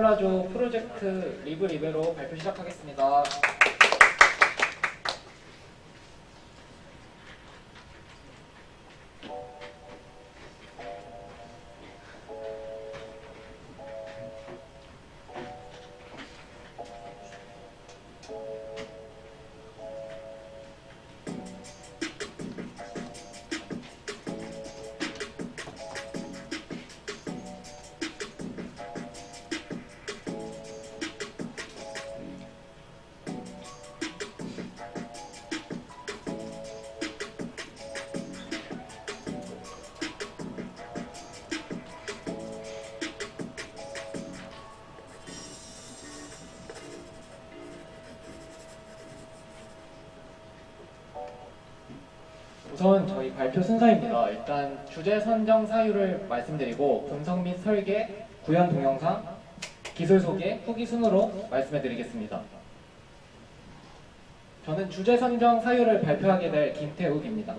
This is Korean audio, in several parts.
콜라조 프로젝트 리브 리베로 발표 시작하겠습니다. 우선 저희 발표 순서입니다. 일단 주제 선정 사유를 말씀드리고 분석 및 설계, 구현 동영상, 기술 소개, 후기 순으로 말씀해 드리겠습니다. 저는 주제 선정 사유를 발표하게 될 김태욱입니다.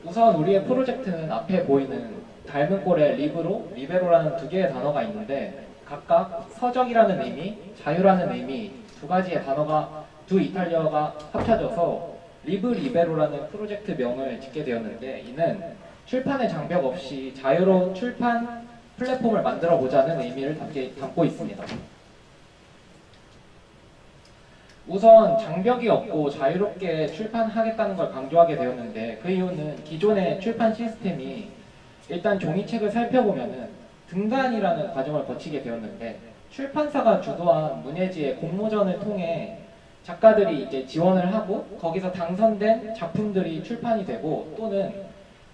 우선 우리의 프로젝트는 앞에 보이는 닮은 꼴의 리브로, 리베로라는 두 개의 단어가 있는데 각각 서적이라는 의미, 자유라는 의미 두 가지의 단어가 두 이탈리아어가 합쳐져서 리브 리베로라는 프로젝트 명을 짓게 되었는데 이는 출판의 장벽 없이 자유로운 출판 플랫폼을 만들어 보자는 의미를 담고 있습니다. 우선 장벽이 없고 자유롭게 출판하겠다는 걸 강조하게 되었는데 그 이유는 기존의 출판 시스템이 일단 종이책을 살펴보면은 등단이라는 과정을 거치게 되었는데 출판사가 주도한 문예지의 공모전을 통해 작가들이 이제 지원을 하고 거기서 당선된 작품들이 출판이 되고 또는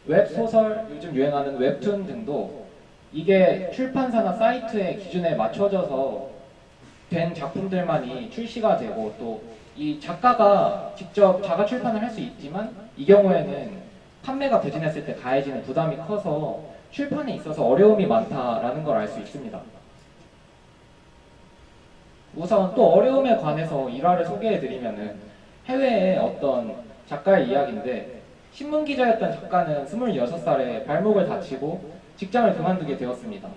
웹소설, 요즘 유행하는 웹툰 등도 이게 출판사나 사이트의 기준에 맞춰져서 된 작품들만이 출시가 되고 또 이 작가가 직접 자가 출판을 할 수 있지만 이 경우에는 판매가 부진했을 때 가해지는 부담이 커서 출판에 있어서 어려움이 많다라는 걸 알 수 있습니다. 우선 또 어려움에 관해서 일화를 소개해드리면은 해외의 어떤 작가의 이야기인데 신문기자였던 작가는 26살에 발목을 다치고 직장을 그만두게 되었습니다.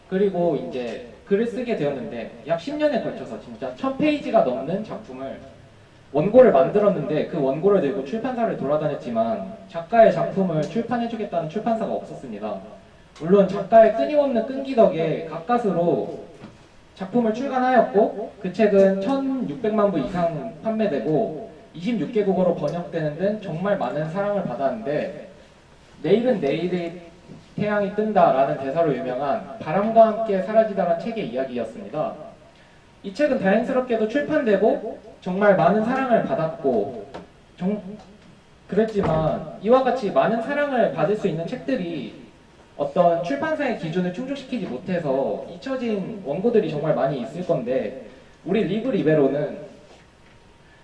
그리고 이제 글을 쓰게 되었는데 약 10년에 걸쳐서 진짜 1000페이지가 넘는 작품을 원고를 만들었는데 그 원고를 들고 출판사를 돌아다녔지만 작가의 작품을 출판해주겠다는 출판사가 없었습니다. 물론 작가의 끊임없는 끈기 덕에 가까스로 작품을 출간하였고 그 책은 1600만 부 이상 판매되고 26개국어로 번역되는 등 정말 많은 사랑을 받았는데 내일은 내일이 태양이 뜬다라는 대사로 유명한 바람과 함께 사라지다라는 책의 이야기였습니다. 이 책은 다행스럽게도 출판되고 정말 많은 사랑을 받았고 그랬지만 이와 같이 많은 사랑을 받을 수 있는 책들이 어떤 출판사의 기준을 충족시키지 못해서 잊혀진 원고들이 정말 많이 있을 건데 우리 리브 리베로는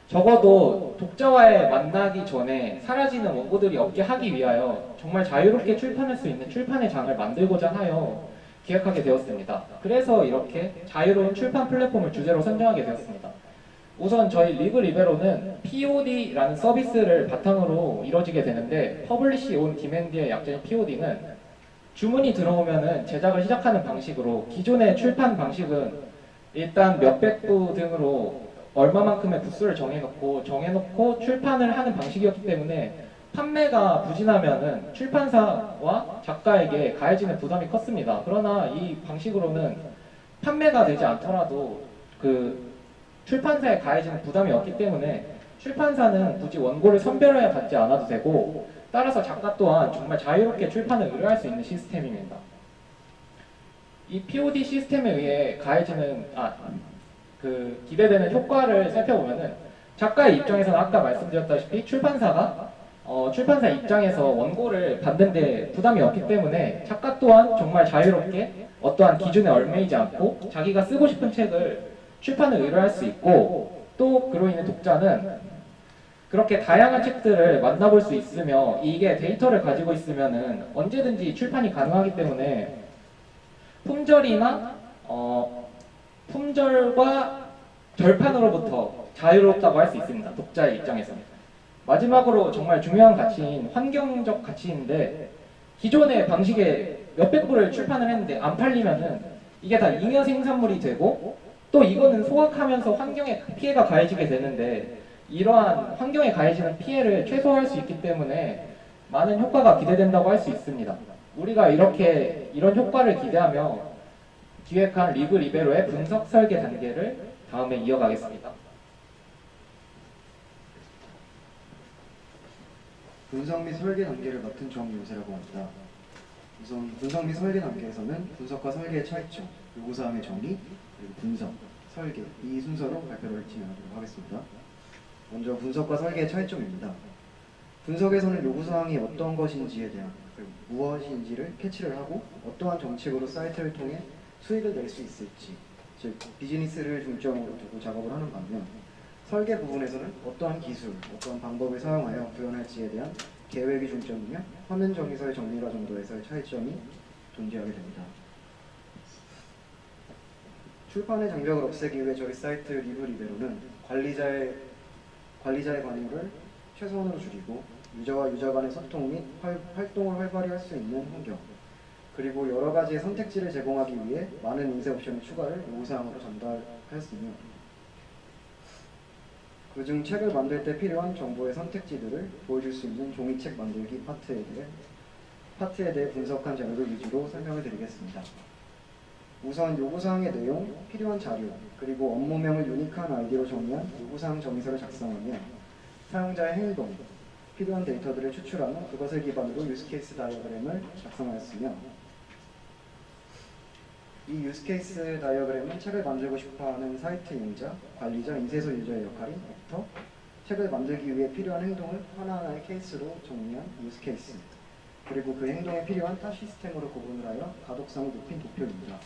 적어도 독자와의 만나기 전에 사라지는 원고들이 없게 하기 위하여 정말 자유롭게 출판할 수 있는 출판의 장을 만들고자 하여 기획하게 되었습니다. 그래서 이렇게 자유로운 출판 플랫폼을 주제로 선정하게 되었습니다. 우선 저희 리브 리베로는 POD라는 서비스를 바탕으로 이루어지게 되는데 Publish on Demand의 약자인 POD는 주문이 들어오면은 제작을 시작하는 방식으로 기존의 출판 방식은 일단 몇백 부 등으로 얼마만큼의 부수를 정해놓고 출판을 하는 방식이었기 때문에 판매가 부진하면은 출판사와 작가에게 가해지는 부담이 컸습니다. 그러나 이 방식으로는 판매가 되지 않더라도 그 출판사에 가해지는 부담이 없기 때문에 출판사는 굳이 원고를 선별해 받지 않아도 되고 따라서 작가 또한 정말 자유롭게 출판을 의뢰할 수 있는 시스템입니다. 이 POD 시스템에 의해 가해지는 기대되는 효과를 살펴보면은 작가의 입장에서는 아까 말씀드렸다시피 출판사가 출판사 입장에서 원고를 받는데 부담이 없기 때문에 작가 또한 정말 자유롭게 어떠한 기준에 얽매이지 않고 자기가 쓰고 싶은 책을 출판을 의뢰할 수 있고 또 그로 인해 독자는 그렇게 다양한 책들을 만나볼 수 있으며 이게 데이터를 가지고 있으면은 언제든지 출판이 가능하기 때문에 품절과 절판으로부터 자유롭다고 할 수 있습니다. 독자의 입장에서는. 마지막으로 정말 중요한 가치인 환경적 가치인데 기존의 방식에 몇백 부를 출판을 했는데 안 팔리면은 이게 다 잉여 생산물이 되고 또 이거는 소각하면서 환경에 피해가 가해지게 되는데 이러한 환경에 가해지는 피해를 최소화할 수 있기 때문에 많은 효과가 기대된다고 할 수 있습니다. 우리가 이렇게 이런 효과를 기대하며 기획한 리브 리베로의 분석 설계 단계를 다음에 이어가겠습니다. 분석 및 설계 단계를 맡은 정윤세라고 합니다. 우선 분석 및 설계 단계에서는 분석과 설계의 차이점, 요구사항의 정의, 그리고 분석, 설계 이 순서로 발표를 진행하도록 하겠습니다. 먼저 분석과 설계의 차이점입니다. 분석에서는 요구사항이 어떤 것인지에 대한 그리고 무엇인지를 캐치를 하고 어떠한 정책으로 사이트를 통해 수익을 낼 수 있을지, 즉 비즈니스를 중점으로 두고 작업을 하는 반면 설계 부분에서는 어떠한 기술, 어떠한 방법을 사용하여 구현할지에 대한 계획이 중점이며 화면 정의서의 정밀화 정도에서의 차이점이 존재하게 됩니다. 출판의 장벽을 없애기 위해 저희 사이트 리브 리베로는 관리자의 관여를 최소한으로 줄이고 유저와 유저 간의 소통 및 활동을 활발히 할 수 있는 환경, 그리고 여러 가지의 선택지를 제공하기 위해 많은 인쇄 옵션의 추가를 요구사항으로 전달하였으며 그중 책을 만들 때 필요한 정보의 선택지들을 보여줄 수 있는 종이책 만들기 파트에 대해 분석한 자료를 위주로 설명을 드리겠습니다. 우선 요구사항의 내용, 필요한 자료, 그리고 업무명을 유니크한 아이디로 정의한 요구사항 정의서를 작성하며 사용자의 행동, 필요한 데이터들을 추출하며 그것을 기반으로 유스케이스 다이어그램을 작성하였으며 이 유스케이스 다이어그램은 책을 만들고 싶어하는 사이트 이용자, 관리자, 인쇄소 유저의 역할인 액터, 책을 만들기 위해 필요한 행동을 하나하나의 케이스로 정리한 유스케이스, 그리고 그 행동에 필요한 타 시스템으로 구분을 하여 가독성을 높인 도표입니다.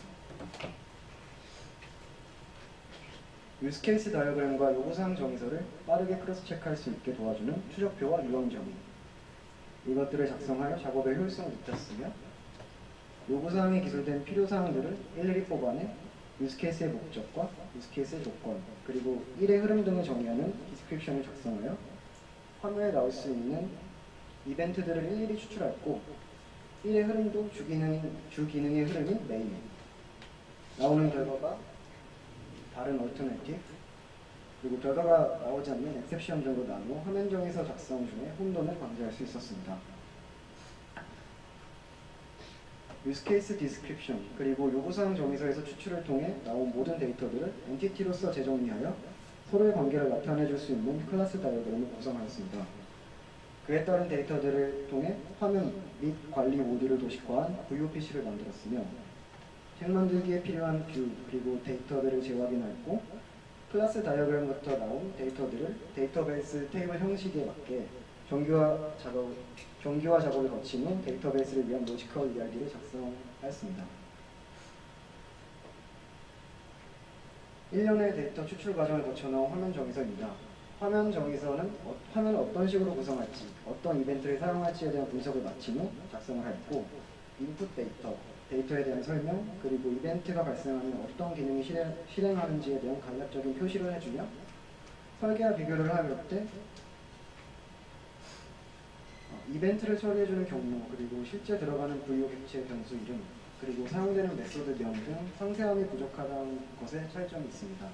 유스케이스 다이어그램과 요구사항 정의서를 빠르게 크로스 체크할 수 있게 도와주는 추적표와 유형 정의, 이것들을 작성하여 작업의 효율성을 높였으며 요구사항에 기술된 필요사항들을 일일이 뽑아내 유스케이스의 목적과 유스케이스의 조건, 그리고 일의 흐름 등을 정의하는 디스크립션을 작성하여 화면에 나올 수 있는 이벤트들을 일일이 추출하였고 일의 흐름도 주기능의 흐름인 메인, 나오는 결과가 다른 얼터네티브, 그리고 결과가 나오지 않는 엑셉션 등으로 나누어 화면 정의서 작성 중에 혼돈을 방지할 수 있었습니다. 유스케이스 디스크립션, 그리고 요구사항 정의서에서 추출을 통해 나온 모든 데이터들을 엔티티로서 재정리하여 서로의 관계를 나타내줄 수 있는 클래스 다이어그램을 구성하였습니다. 그에 따른 데이터들을 통해 화면 및 관리 모듈을 도식화한 VOPC를 만들었으며 책 만들기에 필요한 뷰, 그리고 데이터들을 재확인하였고 클래스 다이어그램부터 나온 데이터들을 데이터베이스 테이블 형식에 맞게 정규화 작업을 거친 후 데이터베이스를 위한 로지컬 이야기를 작성하였습니다. 일련의 데이터 추출 과정을 거쳐 나온 화면 정의서입니다. 화면 정의서는 화면을 어떤 식으로 구성할지, 어떤 이벤트를 사용할지에 대한 분석을 마친 후 작성을 하였고 인풋 데이터에 대한 설명, 그리고 이벤트가 발생하면 어떤 기능이 실행하는지에 대한 간략적인 표시를 해주며 설계와 비교를 할 때 이벤트를 처리해주는 경로, 그리고 실제 들어가는 VO 객체 변수 이름, 그리고 사용되는 메소드명 등 상세함이 부족하다는 것에 차이점이 있습니다.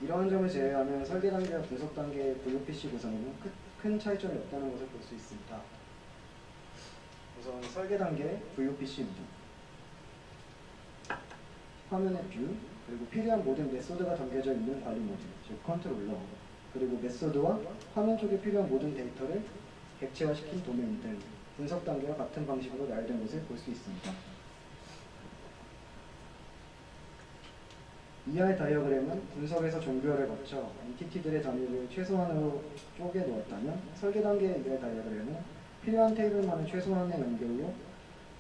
이러한 점을 제외하면 설계 단계와 분석 단계의 VOPC 구성에는 큰 차이점이 없다는 것을 볼 수 있습니다. 우선 설계 단계 VOPC입니다. 화면의 뷰, 그리고 필요한 모든 메소드가 담겨져 있는 관리 모듈, 즉 컨트롤러, 그리고 메소드와 화면 쪽에 필요한 모든 데이터를 객체화시킨 도메인 등 분석 단계와 같은 방식으로 나열된 것을 볼 수 있습니다. 이하의 다이어그램은 분석에서 정교화를 거쳐 엔티티들의 단위를 최소한으로 쪼개 놓았다면 설계 단계의 이하의 다이어그램은 필요한 테이블만을 최소한의 연결로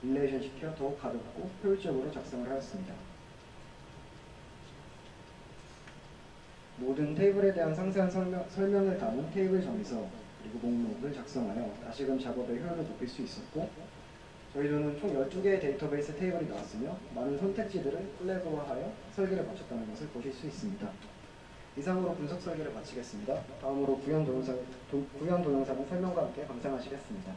릴레이션시켜 더욱 가볍고 효율적으로 작성을 하였습니다. 모든 테이블에 대한 상세한 설명을 담은 테이블 정의서, 그리고 목록을 작성하여 다시금 작업의 효율을 높일 수 있었고 저희들은 총 12개의 데이터베이스 테이블이 나왔으며 많은 선택지들을 플래그화하여 설계를 마쳤다는 것을 보실 수 있습니다. 이상으로 분석 설계를 마치겠습니다. 다음으로 구현 동영상은 설명과 함께 감상하시겠습니다.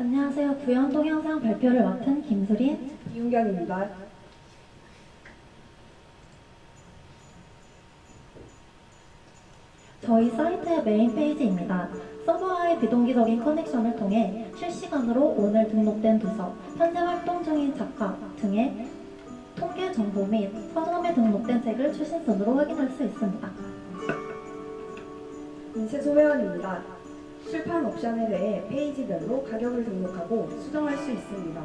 안녕하세요. 구현 동영상 발표를 맡은 김수린. 이윤경입니다. 저희 사이트의 메인 페이지입니다. 서버와의 비동기적인 커넥션을 통해 실시간으로 오늘 등록된 도서, 현재 활동 중인 작가 등의 통계 정보 및 서점에 등록된 책을 최신순으로 확인할 수 있습니다. 인쇄소 회원입니다. 출판 옵션에 대해 페이지별로 가격을 등록하고 수정할 수 있습니다.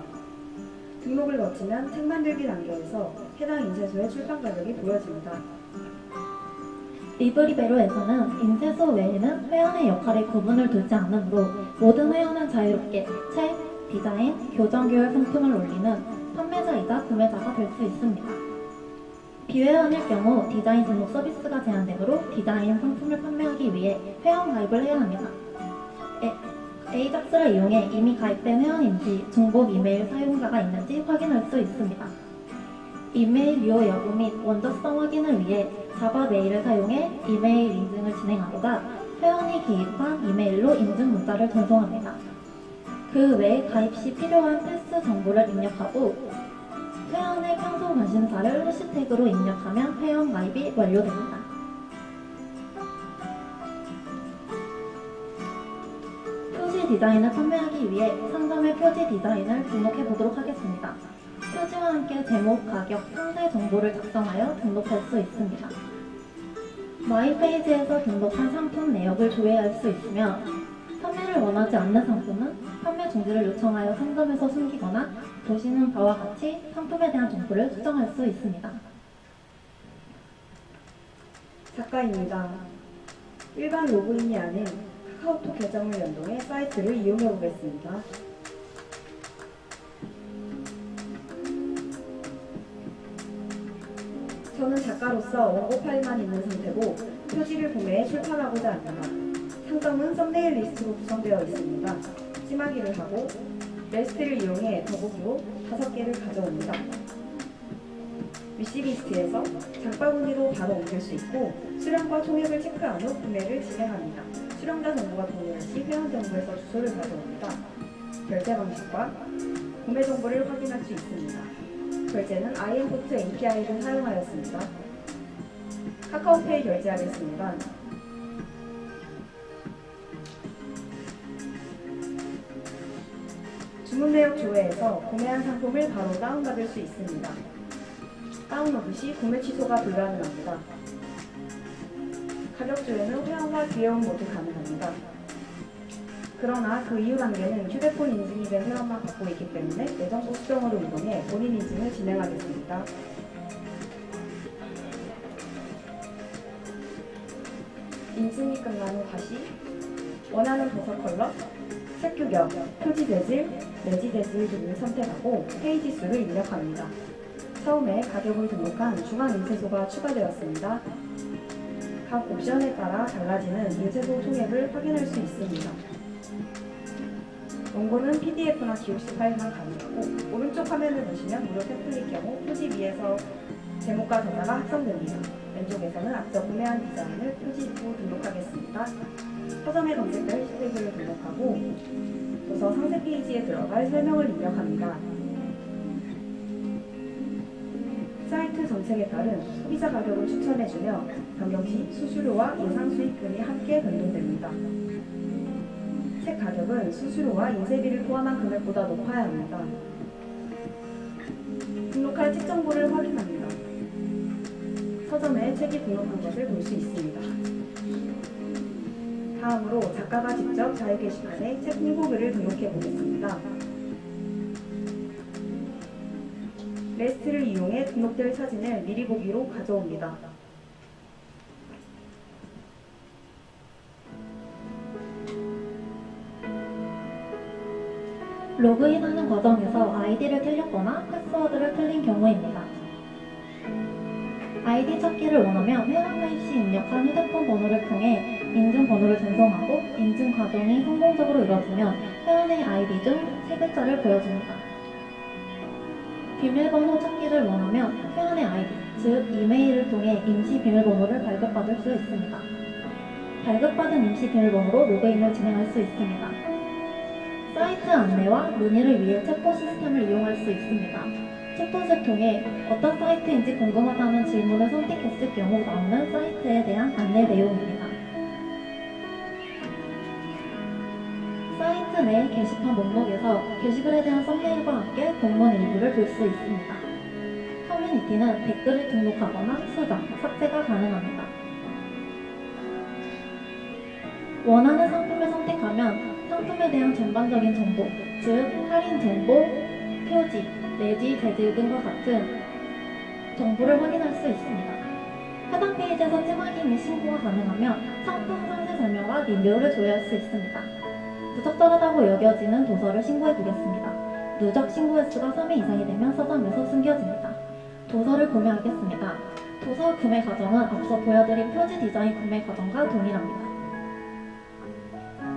등록을 거치면 책 만들기 단계에서 해당 인쇄소의 출판 가격이 보여집니다. 리브리베로에서는 인쇄소 외에는 회원의 역할에 구분을 두지 않으므로 모든 회원은 자유롭게 책, 디자인, 교정 계열 상품을 올리는 판매자이자 구매자가 될 수 있습니다. 비회원일 경우 디자인 등록 서비스가 제한되므로 디자인 상품을 판매하기 위해 회원 가입을 해야 합니다. 에이잡스를 이용해 이미 가입된 회원인지 중복 이메일 사용자가 있는지 확인할 수 있습니다. 이메일 유효 여부 및 원저성 확인을 위해 자바 메일을 사용해 이메일 인증을 진행하고자 회원이 기입한 이메일로 인증 문자를 전송합니다. 그 외에 가입 시 필요한 필수 정보를 입력하고 회원의 평소 관심사를 해시태그로 입력하면 회원 가입이 완료됩니다. 표지 디자인을 판매하기 위해 상점의 표지 디자인을 등록해 보도록 하겠습니다. 표지와 함께 제목, 가격, 상세 정보를 작성하여 등록할 수 있습니다. 마이 페이지에서 등록한 상품 내역을 조회할 수 있으며 판매를 원하지 않는 상품은 판매 중지를 요청하여 상점에서 숨기거나 보시는 바와 같이 상품에 대한 정보를 수정할 수 있습니다. 작가입니다. 일반 로그인이 아닌 카카오톡 계정을 연동해 사이트를 이용해 보겠습니다. 저는 작가로서 원고 파일만 있는 상태고 표지를 구매해 출판하고자 합니다. 상점은 썸네일 리스트로 구성되어 있습니다. 찜하기를 하고 레스트를 이용해 더보기로 5개를 가져옵니다. 위시리스트에서 장바구니로 바로 옮길 수 있고 수령과 총액을 체크한 후 구매를 진행합니다. 수령자 정보가 동일한 시 회원 정보에서 주소를 가져옵니다. 결제 방식과 구매 정보를 확인할 수 있습니다. 결제는 IM포트 API를 사용하였습니다. 카카오페이 결제하겠습니다. 주문 내역 조회에서 구매한 상품을 바로 다운받을 수 있습니다. 다운로드 시 구매 취소가 불가능합니다. 가격 조회는 회원과 비회원 모두 가능합니다. 그러나 그 이후 단계는 휴대폰 인증이 된 회원만 갖고 있기 때문에 내 정보 수정으로 이동해 본인 인증을 진행하겠습니다. 인증이 끝난 후 다시 원하는 도서 컬러, 책 규격, 표지 재질, 내지 재질 등을 선택하고 페이지 수를 입력합니다. 처음에 가격을 등록한 중앙 인쇄소가 추가되었습니다. 각 옵션에 따라 달라지는 인쇄소 총액을 확인할 수 있습니다. 원고는 PDF나 DOC 파일만 가능하고 오른쪽 화면을 보시면 무료 템플릿 경우 표지 위에서 제목과 저자가 합성됩니다. 왼쪽에서는 앞서 구매한 디자인을 표지로 등록하겠습니다. 서점에 검색될 해시태그를 등록하고 도서 상세 페이지에 들어갈 설명을 입력합니다. 사이트 정책에 따른 소비자 가격을 추천해주며 변경 시 수수료와 예상 수익금이 함께 변동됩니다. 책 가격은 수수료와 인쇄비를 포함한 금액보다 높아야 합니다. 등록할 책 정보를 확인합니다. 서점에 책이 등록한 것을 볼 수 있습니다. 다음으로 작가가 직접 자유 게시판에 책 홍보글을 등록해 보겠습니다. 레스트를 이용해 등록될 사진을 미리 보기로 가져옵니다. 로그인하는 과정에서 아이디를 틀렸거나 패스워드를 틀린 경우입니다. 아이디 찾기를 원하면 회원 가입 시 입력한 휴대폰 번호를 통해 인증 번호를 전송하고 인증 과정이 성공적으로 이루어지면 회원의 아이디 중 3글자를 보여줍니다. 비밀번호 찾기를 원하면 회원의 아이디, 즉 이메일을 통해 임시 비밀번호를 발급받을 수 있습니다. 발급받은 임시 비밀번호로 로그인을 진행할 수 있습니다. 사이트 안내와 문의를 위해 챗봇 시스템을 이용할 수 있습니다. 챗봇을 통해 어떤 사이트인지 궁금하다는 질문을 선택했을 경우 나오는 사이트에 대한 안내 내용입니다. 사이트 내 게시판 목록에서 게시글에 대한 썸네일과 함께 본문 일부를 볼 수 있습니다. 커뮤니티는 댓글을 등록하거나 수정, 삭제가 가능합니다. 원하는 상품을 선택하면 상품에 대한 전반적인 정보, 즉 할인 정보, 표지, 내지 재질 등과 같은 정보를 확인할 수 있습니다. 해당 페이지에서 찜하기 및 신고가 가능하며 상품 상세 설명과 리뷰를 조회할 수 있습니다. 부적절하다고 여겨지는 도서를 신고해 두겠습니다. 누적 신고 횟수가 3회 이상이 되면 서점에서 숨겨집니다. 도서를 구매하겠습니다. 도서 구매 과정은 앞서 보여드린 표지 디자인 구매 과정과 동일합니다.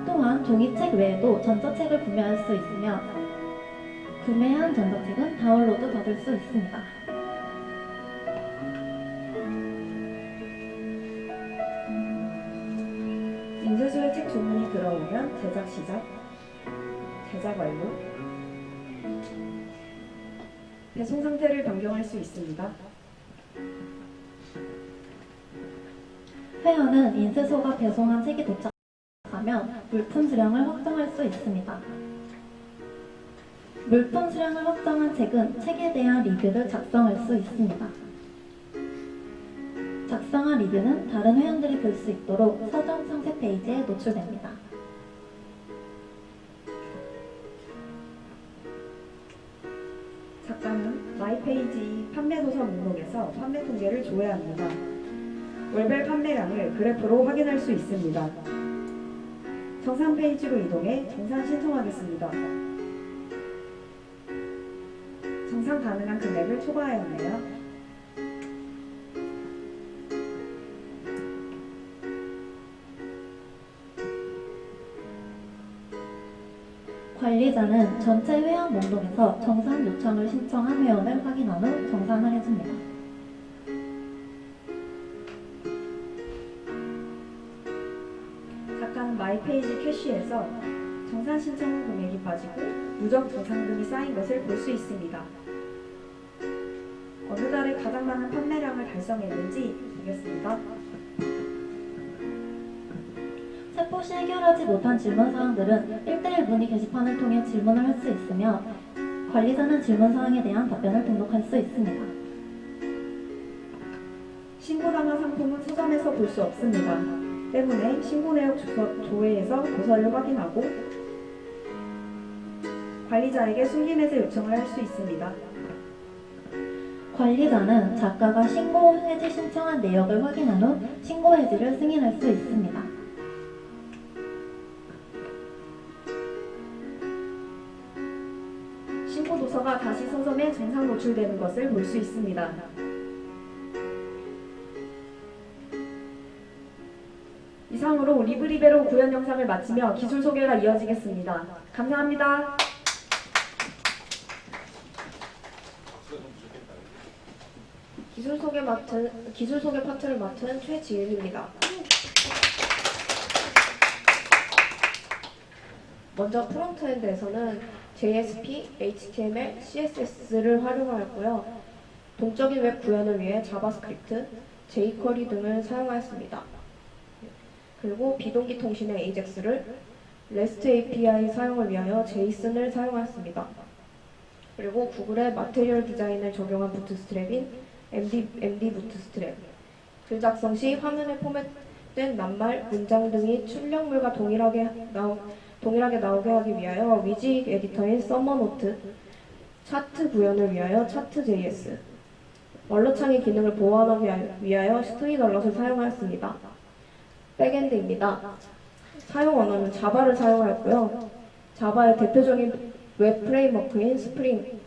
또한 종이책 외에도 전자책을 구매할 수 있으며 구매한 전자책은 다운로드 받을 수 있습니다. 인쇄소에 책 주문이 들어오면 제작 시작, 제작 완료, 배송 상태를 변경할 수 있습니다. 회원은 인쇄소가 배송한 책이 도착하면 물품 수량을 확정할 수 있습니다. 물품 수량을 확정한 책은 책에 대한 리뷰를 작성할 수 있습니다. 작성한 리뷰는 다른 회원들이 볼 수 있도록 서점 상세 페이지에 노출됩니다. 작가는 마이페이지 판매도서 목록에서 판매 통계를 조회합니다. 월별 판매량을 그래프로 확인할 수 있습니다. 정산 페이지로 이동해 정산 신청하겠습니다. 정산 가능한 금액을 초과하였네요. 관리자는 전체 회원 목록에서 정산 요청을 신청한 회원을 확인한 후 정산을 해줍니다. 작가는 마이페이지 캐시에서 정산 신청 금액이 빠지고 누적 정산금이 쌓인 것을 볼 수 있습니다. 어느 달에 가장 많은 판매량을 달성했는지 보겠습니다. 챗봇이 해결하지 못한 질문 사항들은 1대1 문의 게시판을 통해 질문을 할 수 있으며 관리자는 질문 사항에 대한 답변을 등록할 수 있습니다. 신고당한 상품은 서점에서 볼 수 없습니다. 때문에 신고 내역 조회에서 도서를 확인하고 관리자에게 숨김해제 요청을 할 수 있습니다. 관리자는 작가가 신고 해지 신청한 내역을 확인한 후 신고 해지를 승인할 수 있습니다. 신고 도서가 다시 서점에 정상 노출되는 것을 볼 수 있습니다. 이상으로 리브리베로 구현 영상을 마치며 기술 소개가 이어지겠습니다. 감사합니다. 기술 소개 파트를 맡은 최지은입니다. 먼저 프론트엔드에서는 JSP, HTML, CSS를 활용하였고요. 동적인 웹 구현을 위해 자바스크립트, jQuery 등을 사용하였습니다. 그리고 비동기 통신의 AJAX를 REST API 사용을 위하여 JSON을 사용하였습니다. 그리고 구글의 마테리얼 디자인을 적용한 부트스트랩인 MD 부트스트랩, 글 작성 시 화면에 포맷된 낱말, 문장 등이 출력물과 동일하게 나오게 하기 위하여 위직 에디터인 서머노트, 차트 구현을 위하여 차트.js, 원로창의 기능을 보완하기 위하여 스트리널럿을 사용하였습니다. 백엔드입니다. 사용 언어는 자바를 사용하였고요. 자바의 대표적인 웹 프레임워크인 스프링,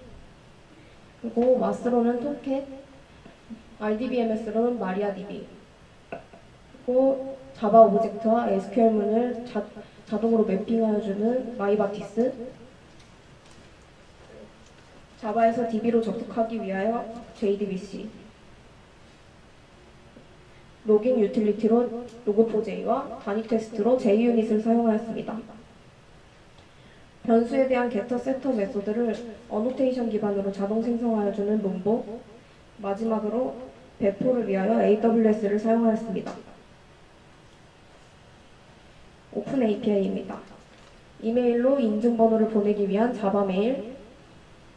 그리고 마스로는 톰캣, RDBMS로는 마리아DB, 그리고 자바 오브젝트와 SQL문을 자동으로 매핑하여주는 마이바티스, 자바에서 DB로 접속하기 위하여 JDBC, 로깅 유틸리티로 로그4j와 단위 테스트로 JUnit을 사용하였습니다. 변수에 대한 getter, setter 메소드를 어노테이션 기반으로 자동 생성하여주는 문법, 마지막으로 배포를 위하여 AWS를 사용하였습니다. 오픈 API입니다. 이메일로 인증번호를 보내기 위한 자바 메일,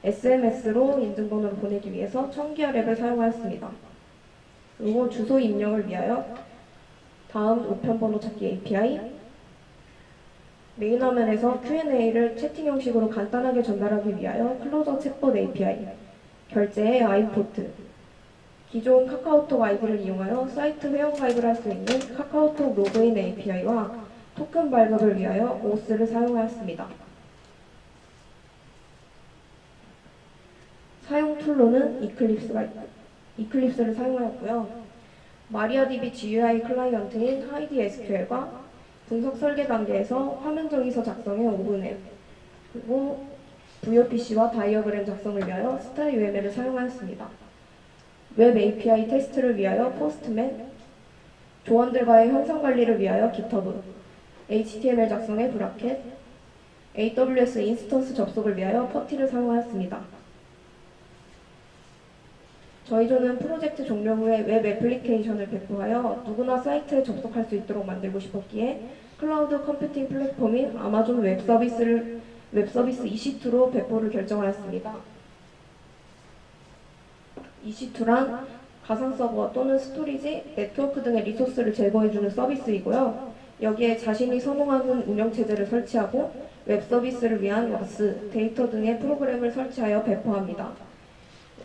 SMS로 인증번호를 보내기 위해서 청기화 랩을 사용하였습니다. 그리고 주소 입력을 위하여 다음 우편번호 찾기 API, 메인 화면에서 Q&A를 채팅 형식으로 간단하게 전달하기 위하여 클로저 챗봇 API, 결제의 아이포트, 기존 카카오톡 아이디를 이용하여 사이트 회원 가입을 할 수 있는 카카오톡 로그인 API와 토큰 발급을 위하여 OAuth를 사용하였습니다. 사용 툴로는 이클립스를 사용하였고요. 마리아DB GUI 클라이언트인 HeidiSQL과 분석 설계 단계에서 화면 정의서 작성의 오븐앱, 그리고 VOPC와 다이어그램 작성을 위하여 StarUML을 사용하였습니다. 웹 API 테스트를 위하여 포스트맨, 조원들과의 현상 관리를 위하여 GitHub, HTML 작성의 브라켓, AWS 인스턴스 접속을 위하여 퍼티를 사용하였습니다. 저희 조는 프로젝트 종료 후에 웹 애플리케이션을 배포하여 누구나 사이트에 접속할 수 있도록 만들고 싶었기에 클라우드 컴퓨팅 플랫폼인 아마존 웹서비스 EC2로 배포를 결정하였습니다. EC2란 가상 서버 또는 스토리지, 네트워크 등의 리소스를 제공해주는 서비스이고요. 여기에 자신이 선호하는 운영체제를 설치하고 웹 서비스를 위한 WAS, 데이터 등의 프로그램을 설치하여 배포합니다.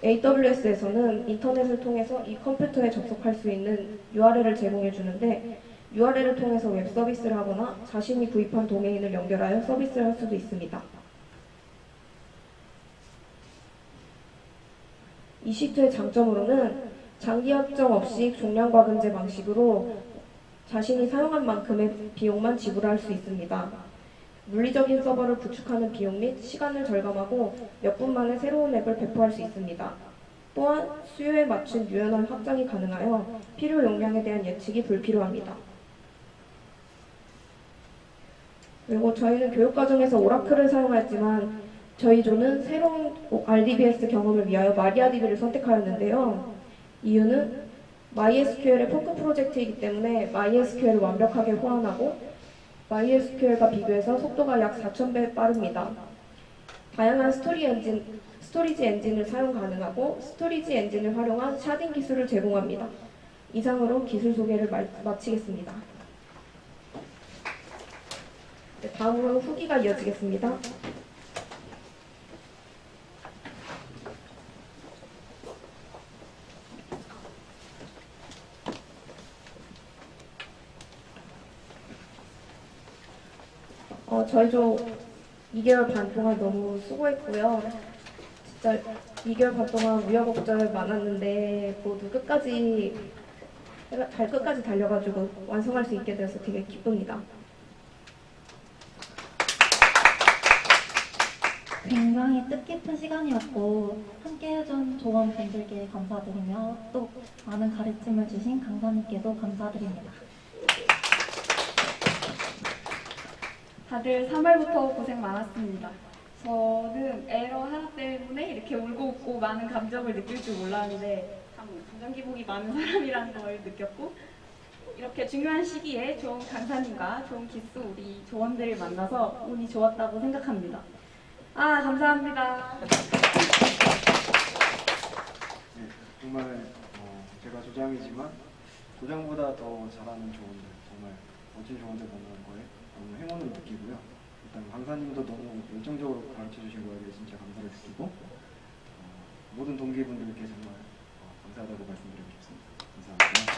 AWS에서는 인터넷을 통해서 이 컴퓨터에 접속할 수 있는 URL을 제공해 주는데 URL을 통해서 웹 서비스를 하거나 자신이 구입한 도메인을 연결하여 서비스를 할 수도 있습니다. EC2의 장점으로는 장기 확정 없이 종량 과금제 방식으로 자신이 사용한 만큼의 비용만 지불할 수 있습니다. 물리적인 서버를 구축하는 비용 및 시간을 절감하고 몇 분 만에 새로운 앱을 배포할 수 있습니다. 또한 수요에 맞춘 유연한 확장이 가능하여 필요 용량에 대한 예측이 불필요합니다. 그리고 저희는 교육과정에서 오라클을 사용하였지만 저희 조는 새로운 RDBS 경험을 위하여 마리아DB를 선택하였는데요. 이유는 MySQL의 포크 프로젝트이기 때문에 MySQL을 완벽하게 호환하고 MySQL과 비교해서 속도가 약 4,000배 빠릅니다. 다양한 스토리지 엔진을 사용 가능하고 스토리지 엔진을 활용한 샤딩 기술을 제공합니다. 이상으로 기술 소개를 마치겠습니다. 네, 다음으로 후기가 이어지겠습니다. 저희 조 2개월 반 동안 너무 수고했고요. 진짜 2개월 반 동안 우여곡절 많았는데 모두 발끝까지 달려가지고 완성할 수 있게 되어서 되게 기쁩니다. 굉장히 뜻깊은 시간이었고 함께 해준 조원분들께 감사드리며 또 많은 가르침을 주신 강사님께도 감사드립니다. 다들 3월부터 고생 많았습니다. 저는 에러 하나 때문에 이렇게 울고 웃고 많은 감정을 느낄 줄 몰랐는데 참 감정 기복이 많은 사람이라는 걸 느꼈고 이렇게 중요한 시기에 좋은 강사님과 좋은 기수 우리 조원들을 만나서 운이 좋았다고 생각합니다. 감사합니다. 네, 정말 제가 조장이지만 조장보다 더 잘하는 조원들, 정말 멋진 조원들 만나는 거에 너무 행운을 느끼고요. 일단 강사님도 너무 열정적으로 가르쳐주신 거에 대해 진짜 감사를 느끼고 모든 동기분들께 정말 감사하다고 말씀드리고 싶습니다. 감사합니다.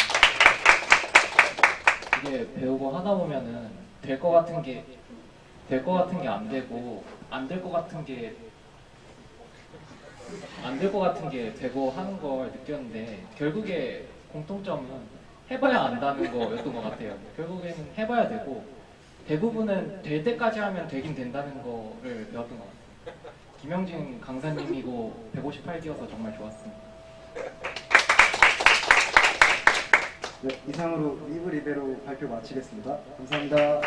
이게 배우고 하다 보면은 될 것 같은 게 안 되고 안 될 것 같은 게 되고 하는 걸 느꼈는데 결국에 공통점은 해봐야 안다는 거였던 것 같아요. 결국에는 해봐야 되고 대부분은 될 때까지 하면 되긴 된다는 거를 배웠던 것 같아요. 김영진 강사님이고 158기여서 정말 좋았습니다. 네, 이상으로 리브 리베로 발표 마치겠습니다. 감사합니다.